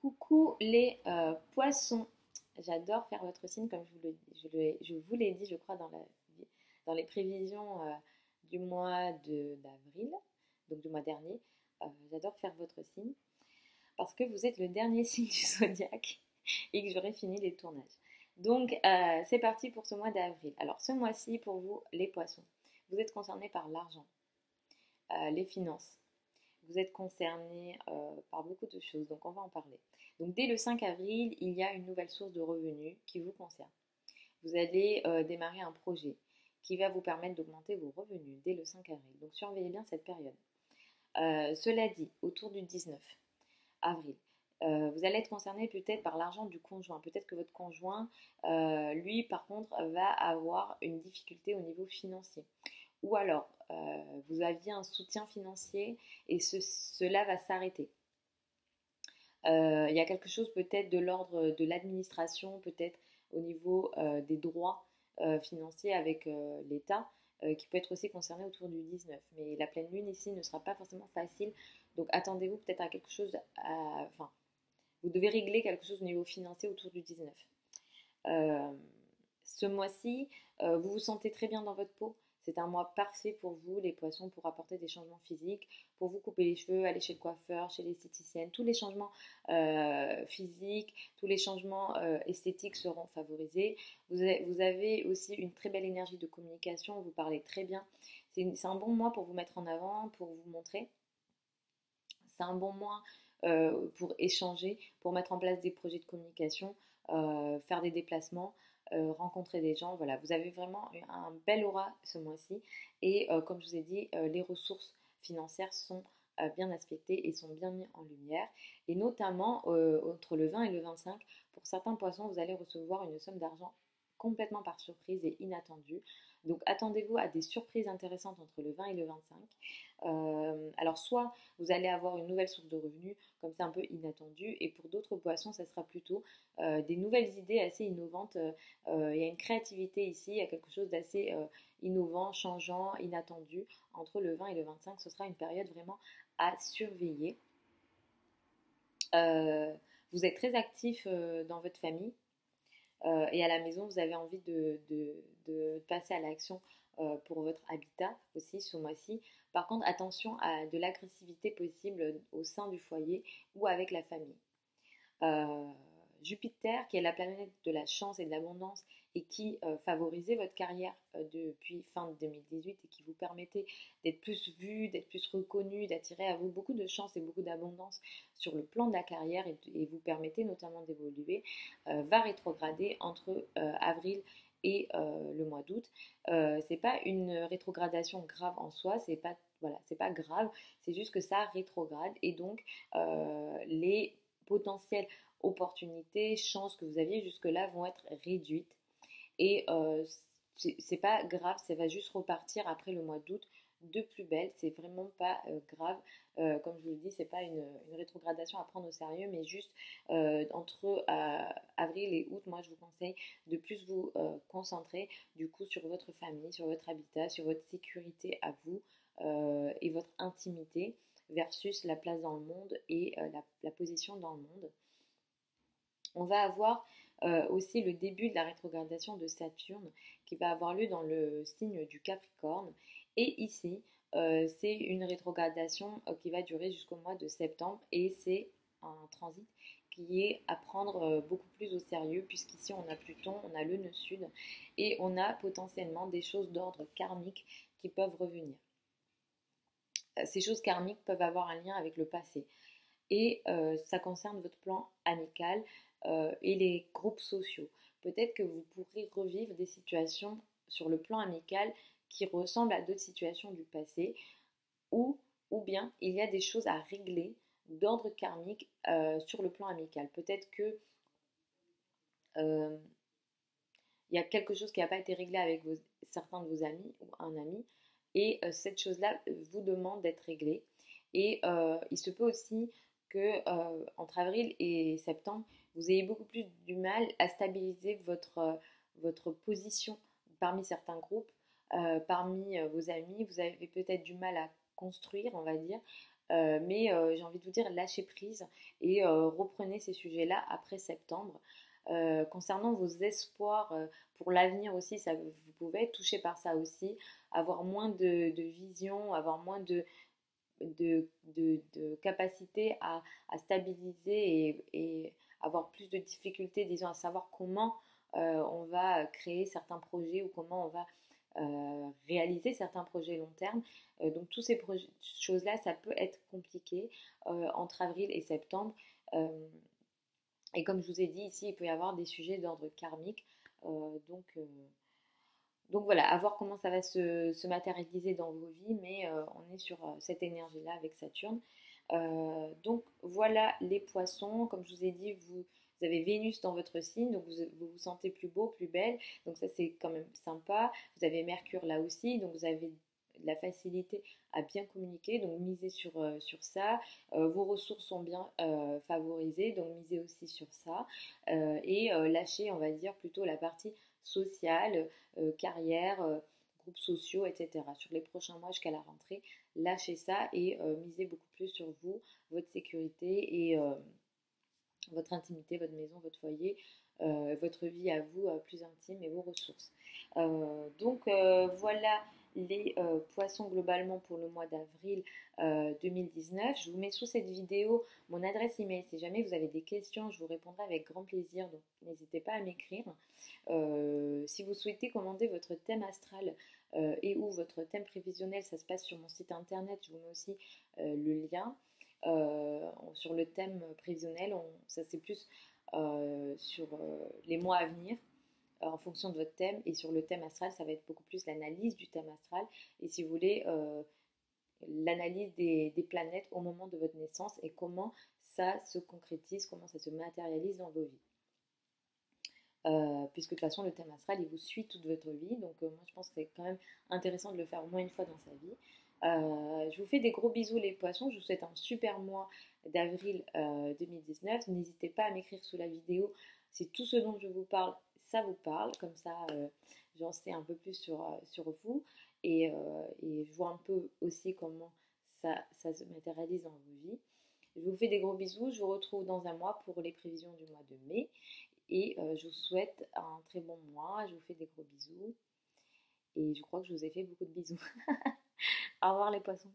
Coucou les poissons, j'adore faire votre signe comme je vous l'ai dit je crois dans les prévisions du mois d'avril, donc du mois dernier. J'adore faire votre signe parce que vous êtes le dernier signe du zodiaque et que j'aurai fini les tournages. Donc c'est parti pour ce mois d'avril. Alors ce mois-ci pour vous les poissons, vous êtes concernés par l'argent, les finances. Vous êtes concerné par beaucoup de choses, donc on va en parler. Donc dès le 5 avril, il y a une nouvelle source de revenus qui vous concerne. Vous allez démarrer un projet qui va vous permettre d'augmenter vos revenus dès le 5 avril. Donc surveillez bien cette période. Cela dit, autour du 19 avril, vous allez être concerné peut-être par l'argent du conjoint. Peut-être que votre conjoint, lui, par contre, va avoir une difficulté au niveau financier. Ou alors, vous aviez un soutien financier et cela va s'arrêter. Il y a quelque chose peut-être de l'ordre de l'administration, peut-être au niveau des droits financiers avec l'État, qui peut être aussi concerné autour du 19. Mais la pleine lune ici ne sera pas forcément facile, donc attendez-vous peut-être à quelque chose, enfin, vous devez régler quelque chose au niveau financier autour du 19. Ce mois-ci, vous vous sentez très bien dans votre peau. C'est un mois parfait pour vous, les poissons, pour apporter des changements physiques, pour vous couper les cheveux, aller chez le coiffeur, chez l'esthéticienne. Tous les changements physiques, tous les changements esthétiques seront favorisés. Vous avez aussi une très belle énergie de communication, vous parlez très bien. C'est un bon mois pour vous mettre en avant, pour vous montrer. C'est un bon mois pour échanger, pour mettre en place des projets de communication, faire des déplacements, rencontrer des gens. Voilà, vous avez vraiment un bel aura ce mois-ci. Et comme je vous ai dit, les ressources financières sont bien aspectées et sont bien mises en lumière. Et notamment, entre le 20 et le 25, pour certains poissons, vous allez recevoir une somme d'argent complètement par surprise et inattendue. Donc attendez-vous à des surprises intéressantes entre le 20 et le 25. Alors soit vous allez avoir une nouvelle source de revenus, comme c'est un peu inattendu, et pour d'autres poissons, ça sera plutôt des nouvelles idées assez innovantes. Il y a une créativité ici, il y a quelque chose d'assez innovant, changeant, inattendu. Entre le 20 et le 25, ce sera une période vraiment à surveiller. Vous êtes très actif dans votre famille. Et à la maison, vous avez envie de passer à l'action pour votre habitat aussi ce mois-ci. Par contre, attention à de l'agressivité possible au sein du foyer ou avec la famille. Euh, Jupiter, qui est la planète de la chance et de l'abondance et qui favorisait votre carrière depuis fin 2018 et qui vous permettait d'être plus vu, d'être plus reconnu, d'attirer à vous beaucoup de chance et beaucoup d'abondance sur le plan de la carrière et vous permettait notamment d'évoluer, va rétrograder entre avril et le mois d'août. C'est pas une rétrogradation grave en soi, c'est pas voilà, c'est pas grave, c'est juste que ça rétrograde et donc les potentiels opportunités, chances que vous aviez jusque-là vont être réduites. Et c'est pas grave, ça va juste repartir après le mois d'août de plus belle. C'est vraiment pas grave. Comme je vous le dis, c'est pas une rétrogradation à prendre au sérieux, mais juste entre avril et août, moi je vous conseille de plus vous concentrer du coup sur votre famille, sur votre habitat, sur votre sécurité à vous et votre intimité versus la place dans le monde et la position dans le monde. On va avoir aussi le début de la rétrogradation de Saturne qui va avoir lieu dans le signe du Capricorne. Et ici, c'est une rétrogradation qui va durer jusqu'au mois de septembre et c'est un transit qui est à prendre beaucoup plus au sérieux puisqu'ici on a Pluton, on a le nœud sud et on a potentiellement des choses d'ordre karmique qui peuvent revenir. Ces choses karmiques peuvent avoir un lien avec le passé et ça concerne votre plan amical et les groupes sociaux. Peut-être que vous pourrez revivre des situations sur le plan amical qui ressemblent à d'autres situations du passé ou bien il y a des choses à régler d'ordre karmique sur le plan amical. Peut-être que il y a quelque chose qui n'a pas été réglé avec certains de vos amis ou un ami et cette chose-là vous demande d'être réglée. Et il se peut aussi que entre avril et septembre, vous ayez beaucoup plus du mal à stabiliser votre position parmi certains groupes, parmi vos amis. Vous avez peut-être du mal à construire, on va dire, J'ai envie de vous dire, lâchez prise et reprenez ces sujets-là après septembre. Concernant vos espoirs pour l'avenir aussi, vous pouvez être touché par ça aussi, avoir moins de vision, avoir moins de capacité à stabiliser et avoir plus de difficultés, disons, à savoir comment on va créer certains projets ou comment on va réaliser certains projets long terme. Donc, toutes ces choses-là, ça peut être compliqué entre avril et septembre. Euh, et comme je vous ai dit ici, il peut y avoir des sujets d'ordre karmique. Euh, donc, euh, donc voilà, à voir comment ça va se matérialiser dans vos vies, mais on est sur cette énergie-là avec Saturne. Donc voilà les poissons, comme je vous ai dit, vous avez Vénus dans votre signe, donc vous vous sentez plus beau, plus belle, donc ça c'est quand même sympa. Vous avez Mercure là aussi, donc vous avez de la facilité à bien communiquer, donc misez sur ça. Vos ressources sont bien favorisées, donc misez aussi sur ça. Lâchez, on va dire, plutôt la partie sociale, carrière, groupes sociaux, etc. Sur les prochains mois jusqu'à la rentrée, lâchez ça et misez beaucoup plus sur vous, votre sécurité et votre intimité, votre maison, votre foyer, votre vie à vous plus intime et vos ressources. Voilà les poissons globalement pour le mois d'avril 2019. Je vous mets sous cette vidéo mon adresse email. Si jamais vous avez des questions, je vous répondrai avec grand plaisir. Donc n'hésitez pas à m'écrire. Si vous souhaitez commander votre thème astral et ou votre thème prévisionnel, ça se passe sur mon site internet. Je vous mets aussi le lien. Sur le thème prévisionnel, ça c'est plus sur les mois à venir en fonction de votre thème, et sur le thème astral ça va être beaucoup plus l'analyse du thème astral et si vous voulez l'analyse des planètes au moment de votre naissance et comment ça se concrétise, comment ça se matérialise dans vos vies. Puisque de toute façon le thème astral il vous suit toute votre vie, donc moi je pense que c'est quand même intéressant de le faire au moins une fois dans sa vie. Je vous fais des gros bisous les poissons, je vous souhaite un super mois d'avril 2019. N'hésitez pas à m'écrire sous la vidéo si tout ce dont je vous parle, ça vous parle, comme ça j'en sais un peu plus sur vous et je vois un peu aussi comment ça se matérialise dans vos vies. Je vous fais des gros bisous, je vous retrouve dans un mois pour les prévisions du mois de mai et je vous souhaite un très bon mois, je vous fais des gros bisous et je crois que je vous ai fait beaucoup de bisous. Au revoir les poissons.